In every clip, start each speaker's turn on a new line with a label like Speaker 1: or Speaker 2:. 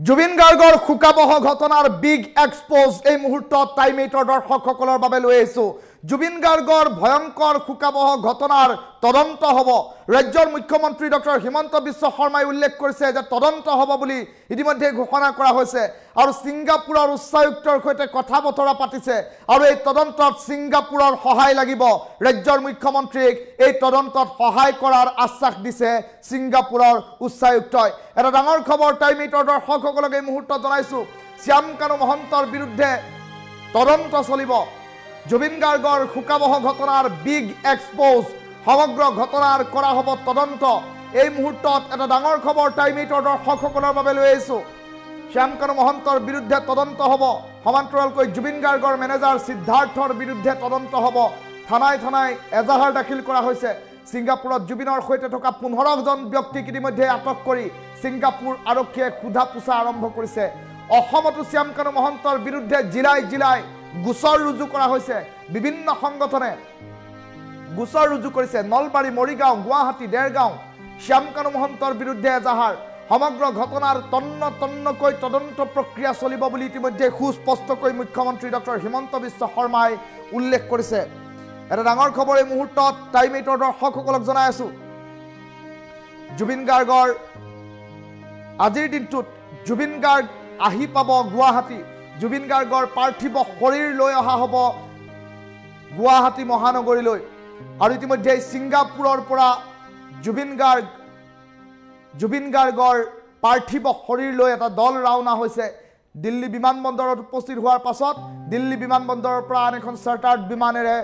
Speaker 1: জুবিন গাৰ্গৰ খুকাবহ ঘটনাৰ big expose এই মুহূৰ্তত টাইম 8ৰ দৰ্শকসকলৰ বাবে লৈ আহিছো। জুবিন গাৰ্গৰ ভয়ংকৰ খুকাবহ ঘটনাৰ তদন্ত হ'ব। ৰাজ্যৰ মুখ্যমন্ত্ৰী ডক্টৰ হিমন্ত বিশ্ব শৰ্মাই উল্লেখ কৰিছে যে তদন্ত হ'ব বুলি ইতিমধ্যে ঘোষণা কৰা হৈছে আৰু ছিংগাপুৰৰ উচ্চায়ুক্তৰ সৈতে কথা বতৰা পাতিছে আৰু এই তদন্তত ছিংগাপুৰৰ সহায় লাগিব। ৰাজ্যৰ মুখ্যমন্ত্ৰীক এই তদন্তত সহায় কৰাৰ আশ্বাস দিছে ছিংগাপুৰৰ উচ্চায়ুক্তই। এটা ডাঙৰ খবৰ টাইম 8ৰ দৰ্শকসকলক এই মুহূৰ্তত জনাইছো। শ্যাম কানু মহন্তৰ বিৰুদ্ধে তদন্ত চলিব। জুবিন গাৰ্গৰ খুকাবহ ঘটনাৰ বিগ এক্সপোজ সমগ্ৰ ঘটনাৰ কৰা হ'ব তদন্ত। এই মুহূৰ্তত এটা ডাঙৰ খবৰ টাইম 8ৰ দৰ্শকসকলৰ বাবে লৈ আহিছো। শ্যাম কানু মহন্তৰ বিৰুদ্ধে তদন্ত হ'ব। সমান্তৰালকৈ জুবিন গাৰ্গৰ মেনেজাৰ সিদ্ধাৰ্থৰ বিৰুদ্ধে তদন্ত হ'ব। থানাই থানাই এজাহাৰ দাখিল কৰা হৈছে। ছিংগাপুৰত জুবিনৰ সৈতে থকা 15জন ব্যক্তিক ইতিমধ্যে আটক কৰি ছিংগাপুৰ আৰক্ষীয়ে সোধা পোছা আৰম্ভ কৰিছে। অসমতো শ্যাম কানু মহন্তৰ বিৰুদ্ধে জিলাই জিলাই গোচৰ ৰুজু কৰা হৈছে। বিভিন্ন সংগঠনে গোচৰ ৰুজু কৰিছে। নলবাৰী, মৰিগাঁও, গুৱাহাটী, দেৰগাঁও শ্যাম কানু মহন্তৰ বিৰুদ্ধে এজাহাৰ। সমগ্ৰ ঘটনাৰ তন্নকৈ তদন্ত প্ৰক্ৰিয়া চলিব বুলি ইতিমধ্যে সুস্পষ্টকৈ মুখ্যমন্ত্ৰী ডক্টৰ হিমন্ত বিশ্ব শৰ্মাই উল্লেখ কৰিছে। এটা ডাঙৰ খবৰ এই মুহূৰ্তত টাইম 8ৰ দৰ্শকসকলক জনাই আছো। জুবিন গাৰ্গৰ আজিৰ দিনটোত জুবিন গাৰ্গ আহি পাব গুৱাহাটী। জুবিন গাৰ্গৰ পাৰ্থিৱ শৰীৰ লৈ অহা হ'ব গুৱাহাটী মহানগৰীলৈ আৰু ইতিমধ্যে ছিংগাপুৰৰ পৰা জুবিন গাৰ্গৰ পাৰ্থিৱ শৰীৰ লৈ এটা দল ৰাওনা হৈছে। দিল্লী বিমানবন্দৰত উপস্থিত হোৱাৰ পাছত দিল্লী বিমানবন্দৰৰ পৰা আন এখন চাৰ্টাৰ্ড বিমানেৰে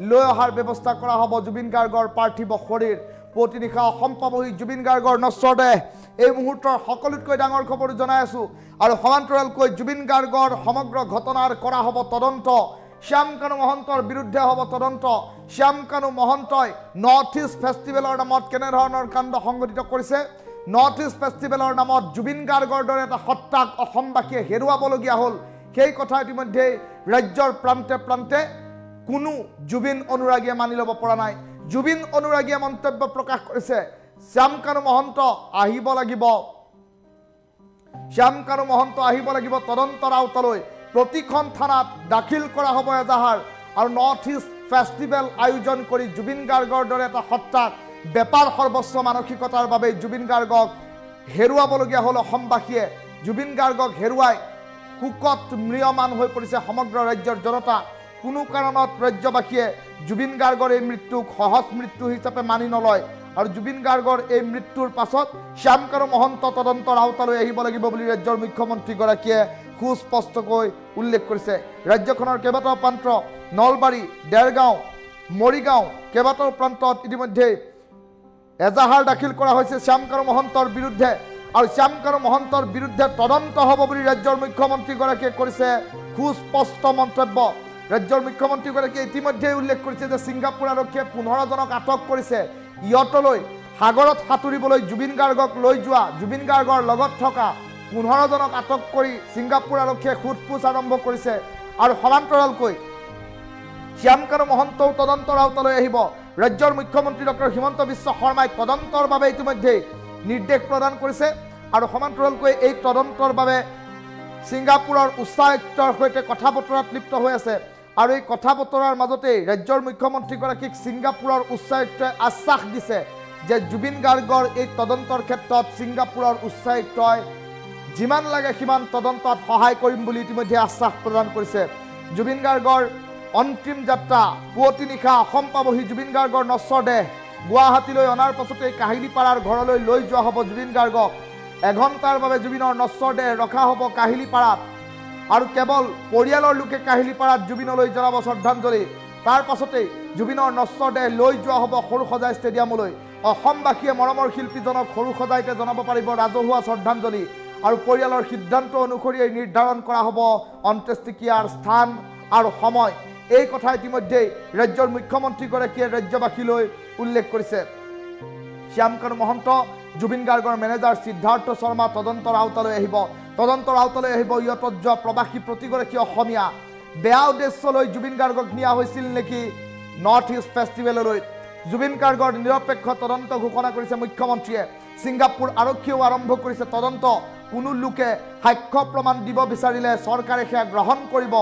Speaker 1: লৈ অহাৰ ব্যৱস্থা কৰা হ'ব জুবিন গাৰ্গৰ পাৰ্থিৱ শৰীৰ। পুৱতি নিশা অসম পাবহি জুবিন গাৰ্গৰ নশ্বৰ দেহ। এই মুহূৰ্তৰ সকলোতকৈ ডাঙৰ খবৰ জনাই আছো আৰু সমান্তৰালকৈ জুবিন গাৰ্গৰ সমগ্ৰ ঘটনাৰ কৰা হ'ব তদন্ত। শ্যাম কানু মহন্তৰ বিৰুদ্ধে হ'ব তদন্ত। শ্যাম কানু মহন্তই নৰ্থ ইষ্ট ফেষ্টিভেলৰ নামত কেনেধৰণৰ কাণ্ড সংঘটিত কৰিছে। নৰ্থ ইষ্ট ফেষ্টিভেলৰ নামত জুবিন গাৰ্গৰ দৰে এটা সত্তাক অসমবাসীয়ে হেৰুৱাবলগীয়া হ'ল। সেই কথা ইতিমধ্যে ৰাজ্যৰ প্ৰান্তে প্ৰান্তে কোনো জুবিন অনুৰাগীয়ে মানি ল'ব পৰা নাই। জুবিন অনুৰাগীয়ে মন্তব্য প্ৰকাশ কৰিছে শ্যাম কানু মহন্ত আহিব লাগিব, শ্যাম কানু মহন্ত আহিব লাগিব তদন্তৰ আওতালৈ। প্ৰতিখন থানাত দাখিল কৰা হ'ব এজাহাৰ আৰু নৰ্থ ইষ্ট ফেষ্টিভেল আয়োজন কৰি জুবিন গাৰ্গৰ দৰে এটা সত্তাক বেপাৰ সৰ্বস্ব মানসিকতাৰ বাবে জুবিন গাৰ্গক হেৰুৱাবলগীয়া হ'ল অসমবাসীয়ে। জুবিন গাৰ্গক হেৰুৱাই শোকত ম্ৰিয়মান হৈ পৰিছে সমগ্ৰ ৰাজ্যৰ জনতা। কোনো কাৰণত ৰাজ্যবাসীয়ে জুবিন গাৰ্গৰ এই মৃত্যুক সহজ মৃত্যু হিচাপে মানি নলয় আৰু জুবিন গাৰ্গৰ এই মৃত্যুৰ পাছত শ্যাম কানু মহন্ত তদন্তৰ আওতালৈ আহিব লাগিব বুলি ৰাজ্যৰ মুখ্যমন্ত্ৰীগৰাকীয়ে সুস্পষ্টকৈ উল্লেখ কৰিছে। ৰাজ্যখনৰ কেইবাটাও প্ৰান্ত নলবাৰী, দেৰগাঁও, মৰিগাঁও কেইবাটাও প্ৰান্তত ইতিমধ্যে এজাহাৰ দাখিল কৰা হৈছে শ্যাম কানু মহন্তৰ বিৰুদ্ধে আৰু শ্যাম কানু মহন্তৰ বিৰুদ্ধে তদন্ত হ'ব বুলি ৰাজ্যৰ মুখ্যমন্ত্ৰীগৰাকীয়ে কৰিছে সুস্পষ্ট মন্তব্য। ৰাজ্যৰ মুখ্যমন্ত্ৰীগৰাকীয়ে ইতিমধ্যে উল্লেখ কৰিছে যে ছিংগাপুৰ আৰক্ষীয়ে 15জনক আটক কৰিছে। ইয়টলৈ সাগৰত সাঁতুৰিবলৈ জুবিন গাৰ্গক লৈ যোৱা, জুবিন গাৰ্গৰ লগত থকা 15জনক আটক কৰি ছিংগাপুৰ আৰক্ষীয়ে সোধপোছ আৰম্ভ কৰিছে আৰু সমান্তৰালকৈ শ্যাম কানু মহন্তও তদন্তৰ আওতালৈ আহিব। ৰাজ্যৰ মুখ্যমন্ত্ৰী ডক্টৰ হিমন্ত বিশ্ব শৰ্মাই তদন্তৰ বাবে ইতিমধ্যে নিৰ্দেশ প্ৰদান কৰিছে আৰু সমান্তৰালকৈ এই তদন্তৰ বাবে ছিংগাপুৰৰ উচ্চায়ুক্তৰ সৈতে কথা বতৰাত লিপ্ত হৈ আছে আৰু এই কথা বতৰাৰ মাজতেই ৰাজ্যৰ মুখ্যমন্ত্ৰীগৰাকীক ছিংগাপুৰৰ উচ্চায়ুক্তই আশ্বাস দিছে যে জুবিন গাৰ্গৰ এই তদন্তৰ ক্ষেত্ৰত ছিংগাপুৰৰ উচ্চায়ুক্তই যিমান লাগে সিমান তদন্তত সহায় কৰিম বুলি ইতিমধ্যে আশ্বাস প্ৰদান কৰিছে। জুবিন গাৰ্গৰ অন্তিম যাত্ৰা পুৱতি নিশা অসম পাবহি জুবিন গাৰ্গৰ নশ্বৰ দেহ। গুৱাহাটীলৈ অনাৰ পাছতেই কাহিলীপাৰাৰ ঘৰলৈ লৈ যোৱা হ'ব জুবিন গাৰ্গক। এঘণ্টাৰ বাবে জুবিনৰ নশ্বৰ দেহ ৰখা হ'ব কাহিলীপাৰাত আৰু কেৱল পৰিয়ালৰ লোকে কাহিলীপাৰাত জুবিনলৈ জনাব শ্ৰদ্ধাঞ্জলি। তাৰ পাছতেই জুবিনৰ নশ্বৰ দেহ লৈ যোৱা হ'ব সৰুসজাই ষ্টেডিয়ামলৈ। অসমবাসীয়ে মৰমৰ শিল্পীজনক সৰুসজাইতে জনাব পাৰিব ৰাজহুৱা শ্ৰদ্ধাঞ্জলি আৰু পৰিয়ালৰ সিদ্ধান্ত অনুসৰি নিৰ্ধাৰণ কৰা হ'ব অন্ত্যেষ্টিক্ৰিয়াৰ স্থান আৰু সময়। এই কথা ইতিমধ্যেই ৰাজ্যৰ মুখ্যমন্ত্ৰীগৰাকীয়ে ৰাজ্যবাসীলৈ উল্লেখ কৰিছে। শ্যাম কানু মহন্ত, জুবিন গাৰ্গৰ মেনেজাৰ সিদ্ধাৰ্থ শৰ্মা তদন্তৰ আওতালৈ আহিব। তদন্তৰ আওতালৈ আহিব ইয়টত যোৱা প্ৰৱাসী প্ৰতিগৰাকী অসমীয়া। বেয়া উদ্দেশ্যলৈ জুবিন গাৰ্গক নিয়া হৈছিল নেকি নৰ্থ ইষ্ট ফেষ্টিভেললৈ? জুবিন গাৰ্গৰ নিৰপেক্ষ তদন্ত ঘোষণা কৰিছে মুখ্যমন্ত্ৰীয়ে। ছিংগাপুৰ আৰক্ষীয়েও আৰম্ভ কৰিছে তদন্ত। কোনো লোকে সাক্ষ্য প্ৰমাণ দিব বিচাৰিলে চৰকাৰে সেয়া গ্ৰহণ কৰিব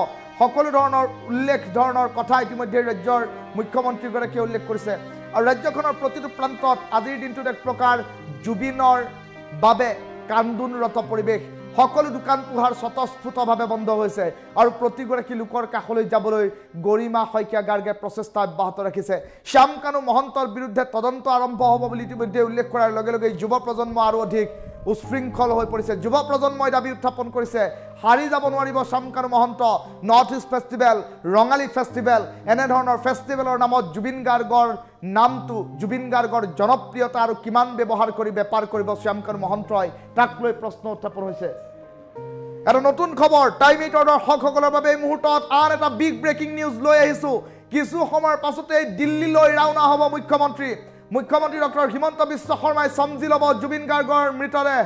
Speaker 1: সকলো ধৰণৰ উল্লেখ ধৰণৰ কথা ইতিমধ্যে ৰাজ্যৰ মুখ্যমন্ত্ৰীগৰাকীয়ে উল্লেখ কৰিছে আৰু ৰাজ্যখনৰ প্ৰতিটো প্ৰান্তত আজিৰ দিনটোত এক প্ৰকাৰ জুবিনৰ বাবে কান্দোনৰত পৰিৱেশ সকলো দোকান পোহাৰ স্বতঃস্ফূৰ্তভাৱে বন্ধ হৈছে আৰু প্ৰতিগৰাকী লোকৰ কাষলৈ যাবলৈ গৰিমা শইকীয়া গাৰ্গে প্ৰচেষ্টা অব্যাহত ৰাখিছে শ্যামকানু মহন্তৰ বিৰুদ্ধে তদন্ত আৰম্ভ হ'ব বুলি ইতিমধ্যে উল্লেখ কৰাৰ লগে লগে যুৱ প্ৰজন্ম আৰু অধিক উশৃংখল হৈ পৰিছে যুৱ প্ৰজন্মই দাবী উত্থাপন কৰিছে হাৰি যাব নোৱাৰিব Shyamkanu Mahanta north east festival Rongali festival এনেধৰণৰ ফেষ্টিভেলৰ নামত জুবিন গাৰ্গৰ নামটো জুবিন গাৰ্গৰ জনপ্ৰিয়তা আৰু কিমান ব্যৱহাৰ কৰি বেপাৰ কৰিব শ্যামকানু মহন্তই তাক লৈ প্ৰশ্ন উত্থাপন হৈছে এটা নতুন খবৰ টাইম 8 দৰ্শকসকলৰ বাবে এই মুহূৰ্তত আন এটা বিগ ব্ৰেকিং নিউজ লৈ আহিছো কিছু সময়ৰ পাছতে দিল্লীলৈ ৰাওনা হ'ব মুখ্যমন্ত্ৰী ডক্টৰ হিমন্ত বিশ্ব শৰ্মাই সমজি ল'ব জুবিন গাৰ্গৰ মৃতদেহ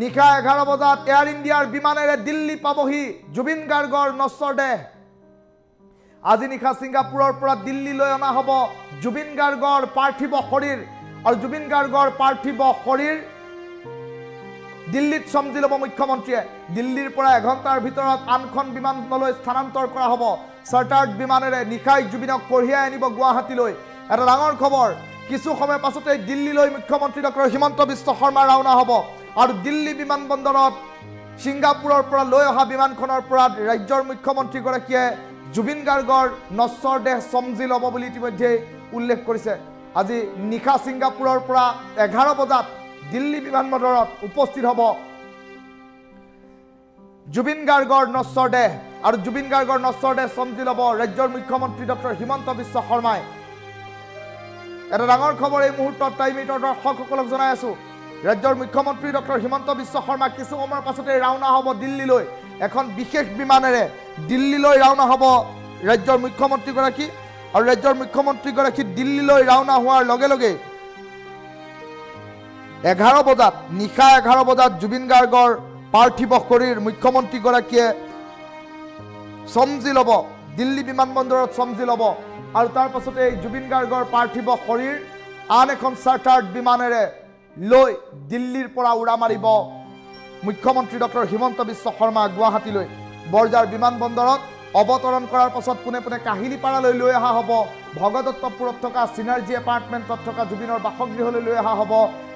Speaker 1: নিশা 11 বজাত এয়াৰ ইণ্ডিয়াৰ বিমানেৰে দিল্লী পাবহি জুবিন গাৰ্গৰ নশ্বৰ দেহ আজি নিশা ছিংগাপুৰৰ পৰা দিল্লীলৈ অনা হ'ব জুবিন গাৰ্গৰ পাৰ্থিৱ শৰীৰ আৰু জুবিন গাৰ্গৰ পাৰ্থিৱ শৰীৰ দিল্লীত সমজি ল'ব মুখ্যমন্ত্ৰীয়ে দিল্লীৰ পৰা এঘণ্টাৰ ভিতৰত আনখন বিমানলৈ স্থানান্তৰ কৰা হ'ব চাৰ্টাৰ্ড বিমানেৰে নিশাই জুবিনক কঢ়িয়াই আনিব গুৱাহাটীলৈ এটা ডাঙৰ খবৰ কিছু সময় পাছতে দিল্লীলৈ মুখ্যমন্ত্ৰী ডক্টৰ হিমন্ত বিশ্ব শৰ্মা ৰাওনা হ'ব আৰু দিল্লী বিমানবন্দৰত ছিংগাপুৰৰ পৰা লৈ অহা বিমানখনৰ পৰা ৰাজ্যৰ মুখ্যমন্ত্ৰীগৰাকীয়ে জুবিন গাৰ্গৰ নশ্বৰ দেহ সমজি ল'ব বুলি ইতিমধ্যে উল্লেখ কৰিছে আজি নিশা ছিংগাপুৰৰ পৰা 11 বজাত দিল্লী বিমানবন্দৰত উপস্থিত হ'ব জুবিন গাৰ্গৰ নশ্বৰ দেহ আৰু জুবিন গাৰ্গৰ নশ্বৰ দেহ সমজি ল'ব ৰাজ্যৰ মুখ্যমন্ত্ৰী ডক্টৰ হিমন্ত বিশ্ব শৰ্মাই এটা ডাঙৰ খবৰ এই মুহূৰ্তত টাইম 8 দৰ্শকসকলক জনাই আছো ৰাজ্যৰ মুখ্যমন্ত্ৰী ডক্টৰ হিমন্ত বিশ্ব শৰ্মা কিছু সময়ৰ পাছতে ৰাওনা হ'ব দিল্লীলৈ এখন বিশেষ বিমানেৰে দিল্লীলৈ ৰাওনা হ'ব ৰাজ্যৰ মুখ্যমন্ত্ৰীগৰাকী আৰু ৰাজ্যৰ মুখ্যমন্ত্ৰীগৰাকী দিল্লীলৈ ৰাওনা হোৱাৰ লগে লগে 11 বজাত নিশা 11 বজাত জুবিন গাৰ্গৰ পাৰ্থিৱ শৰীৰ মুখ্যমন্ত্ৰীগৰাকীয়ে সমজি ল'ব দিল্লী বিমানবন্দৰত সমজি ল'ব আৰু তাৰ পাছতে জুবিন গাৰ্গৰ পাৰ্থিৱ শৰীৰ আন এখন চাৰ্টাৰ্ড বিমানেৰে লৈ দিল্লীৰ পৰা উৰা মাৰিব মুখ্যমন্ত্ৰী ডক্টৰ হিমন্ত বিশ্ব শৰ্মা গুৱাহাটীলৈ বৰজাৰ বিমানবন্দৰত অৱতৰণ কৰাৰ পাছত পুনে পুনে কাহিলীপাৰালৈ লৈ অহা হ'ব ভগদত্তপুৰত থকা চিনাৰ্জি এপাৰ্টমেণ্টত থকা জুবিনৰ বাসগৃহলৈ লৈ অহা হ'ব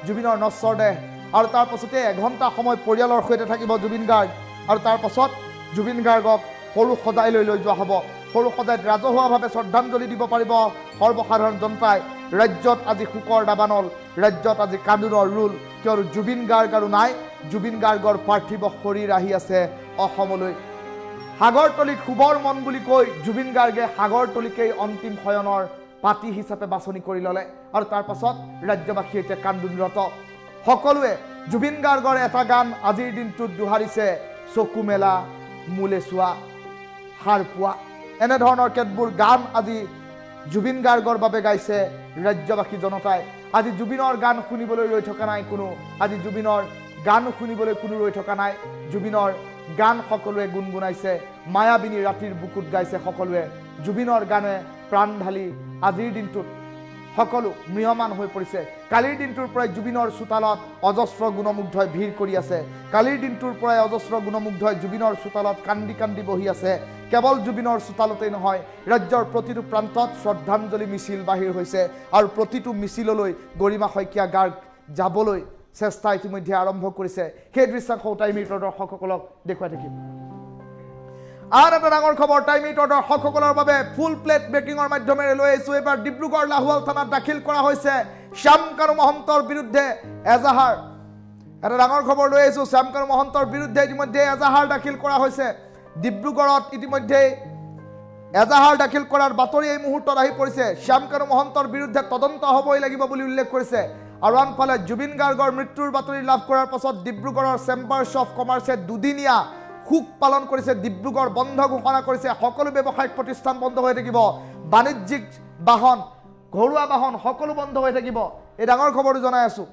Speaker 1: জুবিনৰ নশ্বৰ দেহ আৰু তাৰ পাছতে এঘণ্টা সময় পৰিয়ালৰ সৈতে থাকিব জুবিন গাৰ্গ আৰু তাৰ পাছত জুবিন গাৰ্গক সৰু সদায়লৈ লৈ যোৱা হ'ব সৰু সদায়ত ৰাজহুৱাভাৱে শ্ৰদ্ধাঞ্জলি দিব পাৰিব সৰ্বসাধাৰণ জনতাই ৰাজ্যত আজি শোকৰ দাবানল ৰাজ্যত আজি কান্দোনৰ ৰোল কিয়নো জুবিন গাৰ্গ আৰু নাই জুবিন গাৰ্গৰ পাৰ্থিৱ শৰীৰ আহি আছে অসমলৈ সাগৰতলীত শুবৰ মন বুলি কৈ জুবিন গাৰ্গে সাগৰতলীকেই অন্তিম শয়নৰ পাতি হিচাপে বাছনি কৰি ল'লে আৰু তাৰ পাছত ৰাজ্যবাসী এতিয়া কান্দোনৰত সকলোৱে জুবিন গাৰ্গৰ এটা গান আজিৰ দিনটোত দোহাৰিছে চকু মেলা মোলে চোৱা সাৰ পোৱা এনেধৰণৰ কেতবোৰ গান আজি জুবিন গাৰ্গৰ বাবে গাইছে ৰাজ্যবাসী জনতাই আজি জুবিনৰ গান শুনিবলৈ ৰৈ থকা নাই কোনো আজি জুবিনৰ গান শুনিবলৈ কোনো ৰৈ থকা নাই জুবিনৰ গান সকলোৱে গুণগুণাইছে মায়াবিনী ৰাতিৰ বুকুত গাইছে সকলোৱে জুবিনৰ গানে প্ৰাণ ঢালি আজিৰ দিনটোত সকলো ম্ৰিয়মান হৈ পৰিছে কালিৰ দিনটোৰ পৰাই জুবিনৰ চোতালত অজস্ৰ গুণমুগ্ধই ভিৰ কৰি আছে কালিৰ দিনটোৰ পৰাই অজস্ৰ গুণমুগ্ধই জুবিনৰ চোতালত কান্দি কান্দি বহি আছে কেৱল জুবিনৰ চোতালতেই নহয় ৰাজ্যৰ প্ৰতিটো প্ৰান্তত শ্ৰদ্ধাঞ্জলি মিছিল বাহিৰ হৈছে আৰু প্ৰতিটো মিছিললৈ গৰিমা শইকীয়া গাৰ্গ যাবলৈ চেষ্টা ইতিমধ্যে আৰম্ভ কৰিছে সেই দৃশ্যাংশ টাইম 8 দৰ্শকসকলক দেখুৱাই থাকিম আন এটা ডাঙৰ খবৰ টাইম 8 দৰ্শকসকলৰ বাবে ফুল প্লেট ব্ৰেকিঙৰ মাধ্যমেৰে লৈ আহিছো এবাৰ ডিব্ৰুগড় লাহোৱাল থানাত দাখিল কৰা হৈছে শ্যামকানু মহন্তৰ বিৰুদ্ধে এজাহাৰ এটা ডাঙৰ খবৰ লৈ আহিছো শ্যামকানু মহন্তৰ বিৰুদ্ধে ইতিমধ্যে এজাহাৰ দাখিল কৰা হৈছে ডিব্ৰুগড়ত ইতিমধ্যে এজাহাৰ দাখিল কৰাৰ বাতৰি এই মুহূৰ্তত আহি পৰিছে শ্যামকানু মহন্তৰ বিৰুদ্ধে তদন্ত হ'বই লাগিব বুলি উল্লেখ কৰিছে আৰু আনফালে জুবিন গাৰ্গৰ মৃত্যুৰ বাতৰি লাভ কৰাৰ পাছত ডিব্ৰুগড়ৰ চেম্বাৰ্ছ অফ কমাৰ্চে দুদিনীয়া শোক পালন কৰিছে ডিব্ৰুগড় বন্ধ ঘোষণা কৰিছে সকলো ব্যৱসায়িক প্ৰতিষ্ঠান বন্ধ হৈ থাকিব বাণিজ্যিক বাহন ঘৰুৱা বাহন সকলো বন্ধ হৈ থাকিব এই ডাঙৰ খবৰটো জনাই আছো